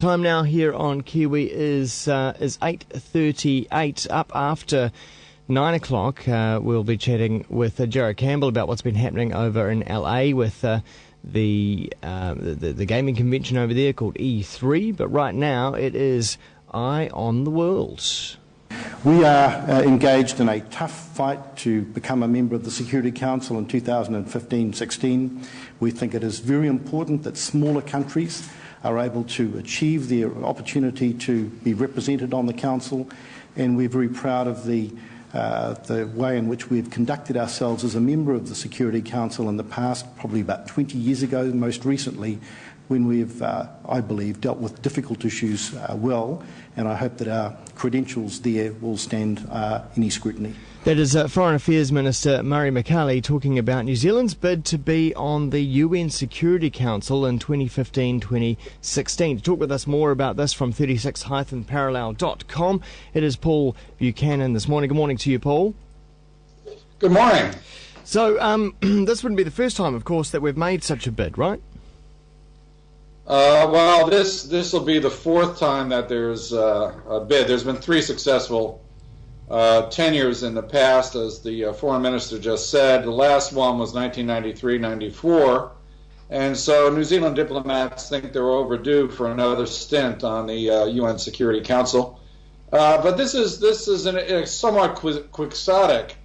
Time now here on Kiwi is 8:38. Up after 9 o'clock, we'll be chatting with Jared Campbell about what's been happening over in LA with the gaming convention over there called E3. But right now it is Eye on the World. We are engaged in a tough fight to become a member of the Security Council in 2015-16. We think it is very important that smaller countries are able to achieve their opportunity to be represented on the Council, and we're very proud of the way in which we've conducted ourselves as a member of the Security Council in the past, probably about 20 years ago, most recently, when we've, I believe, dealt with difficult issues well, and I hope that our credentials there will stand any scrutiny. That is Foreign Affairs Minister Murray McCarthy talking about New Zealand's bid to be on the UN Security Council in 2015-2016. To talk with us more about this from 36-parallel.com, it is Paul Buchanan this morning. Good morning to you, Paul. Good morning. So this wouldn't be the first time, of course, that we've made such a bid, right? Well, this will be the fourth time that there's a bid. There's been three successful tenures in the past, as the foreign minister just said. The last one was 1993-94, and so New Zealand diplomats think they're overdue for another stint on the UN Security Council. But this is a somewhat quixotic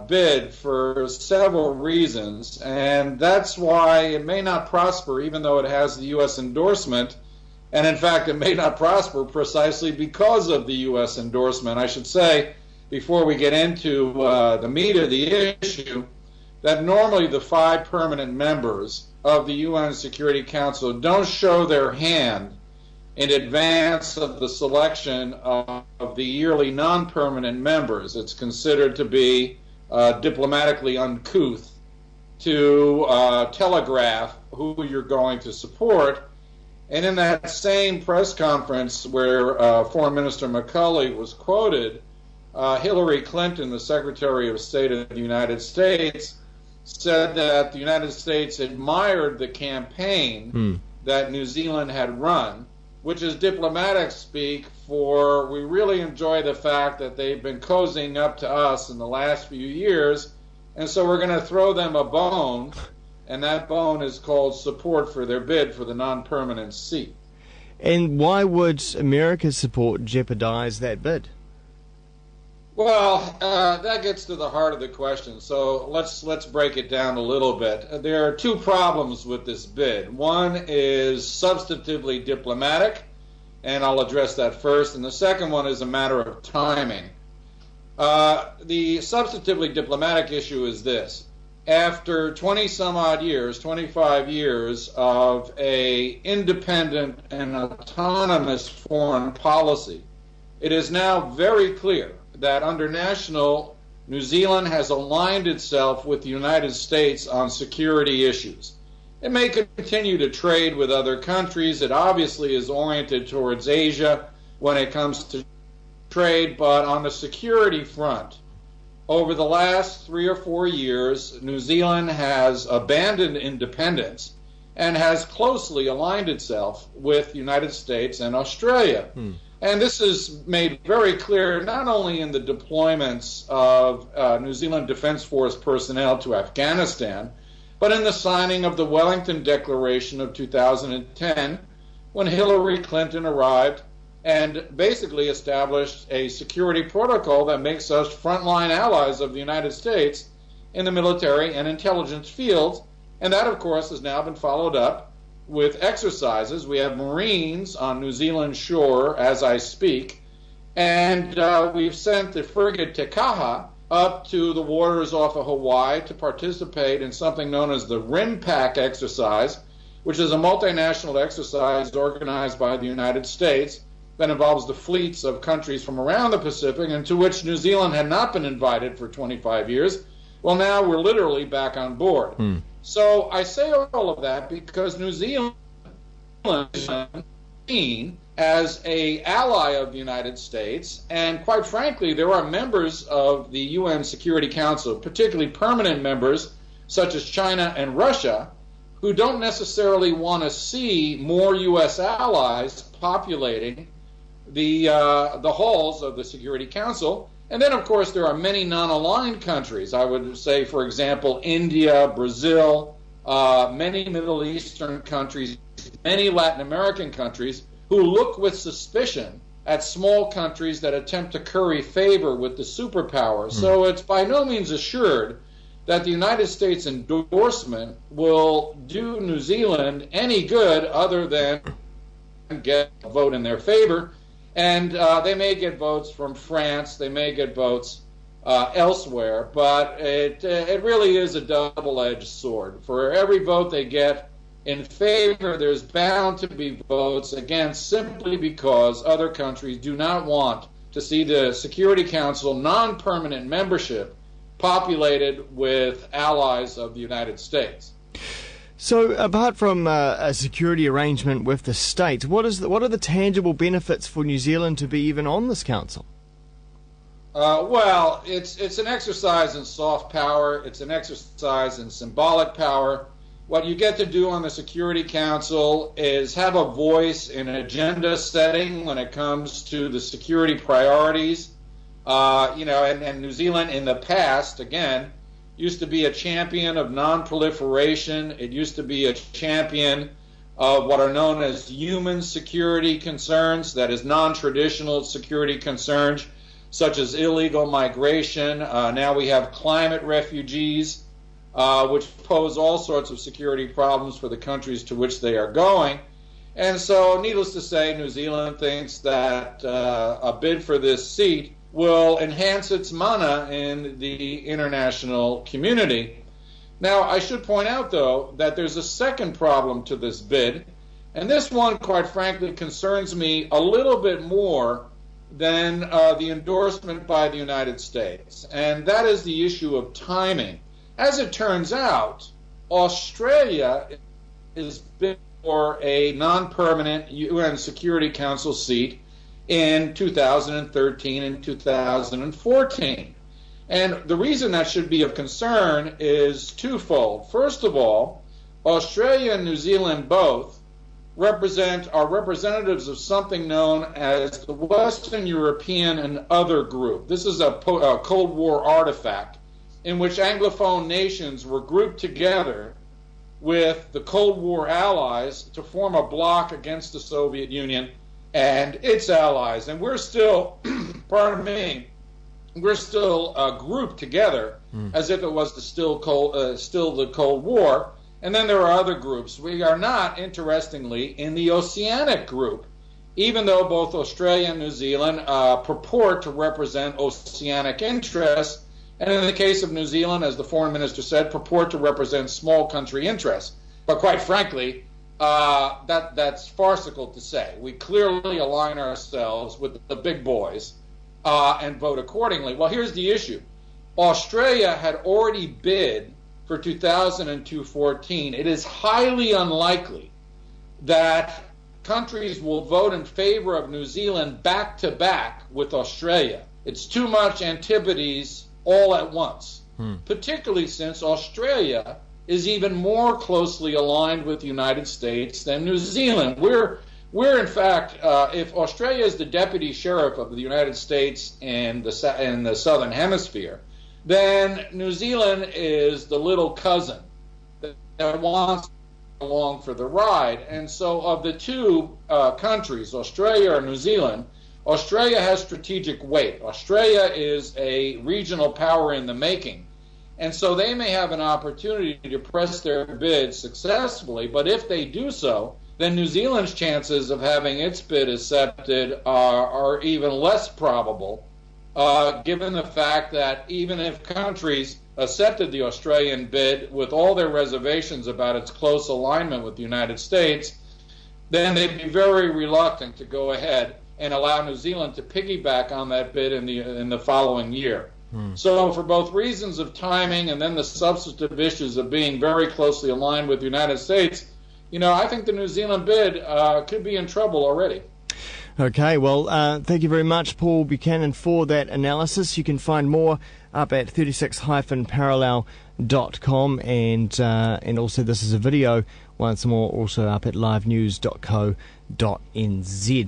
bid for several reasons, and that's why it may not prosper, even though it has the U.S. endorsement. And in fact, it may not prosper precisely because of the U.S. endorsement. I should say, before we get into the meat of the issue, that normally the 5 permanent members of the UN Security Council don't show their hand in advance of the selection of the yearly non-permanent members. It's considered to be diplomatically uncouth to telegraph who you're going to support. And in that same press conference where Foreign Minister McCulley was quoted, Hillary Clinton, the Secretary of State of the United States, said that the United States admired the campaign that New Zealand had run, which is diplomatic speak for we really enjoy the fact that they've been cozying up to us in the last few years, and so we're going to throw them a bone. And that bone is called support for their bid for the non-permanent seat. And why would America's support jeopardize that bid? Well, that gets to the heart of the question. So let's break it down a little bit. There are two problems with this bid. One is substantively diplomatic, and I'll address that first. And the second one is a matter of timing. The substantively diplomatic issue is this. After 20-some-odd years, 25 years of a independent and autonomous foreign policy, it is now very clear that under national, New Zealand has aligned itself with the United States on security issues. It may continue to trade with other countries. It obviously is oriented towards Asia when it comes to trade, but on the security front, over the last 3 or 4 years, New Zealand has abandoned independence and has closely aligned itself with the United States and Australia. And this is made very clear not only in the deployments of New Zealand Defence Force personnel to Afghanistan, but in the signing of the Wellington Declaration of 2010, when Hillary Clinton arrived and basically established a security protocol that makes us frontline allies of the United States in the military and intelligence fields. And that, of course, has now been followed up with exercises. We have Marines on New Zealand shore as I speak, and we've sent the frigate Te Kaha up to the waters off of Hawaii to participate in something known as the RIMPAC exercise, which is a multinational exercise organized by the United States that involves the fleets of countries from around the Pacific, and to which New Zealand had not been invited for 25 years. Well, now we're literally back on board. So I say all of that because New Zealand is seen as an ally of the United States, and quite frankly, there are members of the UN Security Council, particularly permanent members, such as China and Russia, who don't necessarily want to see more U.S. allies populating the halls of the Security Council. And then, of course, there are many non-aligned countries. I would say, for example, India, Brazil, many Middle Eastern countries, many Latin American countries who look with suspicion at small countries that attempt to curry favor with the superpowers. So it's by no means assured that the United States endorsement will do New Zealand any good other than get a vote in their favor. And they may get votes from France, they may get votes elsewhere, but it really is a double-edged sword. For every vote they get in favor, there's bound to be votes against, simply because other countries do not want to see the Security Council non-permanent membership populated with allies of the United States. So, apart from a security arrangement with the states, what are the tangible benefits for New Zealand to be even on this council? Well, it's an exercise in soft power. It's an exercise in symbolic power. What you get to do on the Security Council is have a voice in agenda setting when it comes to the security priorities. And New Zealand in the past, again, used to be a champion of non-proliferation. It used to be a champion of what are known as human security concerns, that is non-traditional security concerns, such as illegal migration. Now we have climate refugees, which pose all sorts of security problems for the countries to which they are going. And so, needless to say, New Zealand thinks that a bid for this seat will enhance its mana in the international community. Now, I should point out, though, that there's a second problem to this bid, and this one, quite frankly, concerns me a little bit more than the endorsement by the United States, and that is the issue of timing. As it turns out, Australia is bid for a non-permanent UN Security Council seat in 2013 and 2014. And the reason that should be of concern is twofold. First of all, Australia and New Zealand both are representatives of something known as the Western European and Other Group. This is a Cold War artifact in which Anglophone nations were grouped together with the Cold War allies to form a bloc against the Soviet Union and its allies. And we're still, pardon me, we're still grouped together as if it was still the Cold War. And then there are other groups. We are not, interestingly, in the Oceanic group, even though both Australia and New Zealand purport to represent oceanic interests, and in the case of New Zealand, as the foreign minister said, purport to represent small country interests. But quite frankly, that's farcical to say. We clearly align ourselves with the big boys and vote accordingly. Well, here's the issue. Australia had already bid for 2014. It is highly unlikely that countries will vote in favor of New Zealand back-to-back with Australia. It's too much antipodes all at once, particularly since Australia is even more closely aligned with the United States than New Zealand. We're in fact, if Australia is the deputy sheriff of the United States in the Southern Hemisphere, then New Zealand is the little cousin that wants to go along for the ride. And so of the two countries, Australia or New Zealand, Australia has strategic weight. Australia is a regional power in the making. And so they may have an opportunity to press their bid successfully, but if they do so, then New Zealand's chances of having its bid accepted are even less probable, given the fact that even if countries accepted the Australian bid with all their reservations about its close alignment with the United States, then they'd be very reluctant to go ahead and allow New Zealand to piggyback on that bid in the following year. So for both reasons of timing and then the substantive issues of being very closely aligned with the United States, I think the New Zealand bid could be in trouble already. Okay, well, thank you very much, Paul Buchanan, for that analysis. You can find more up at 36-parallel.com, and also this is a video once more also up at livenews.co.nz.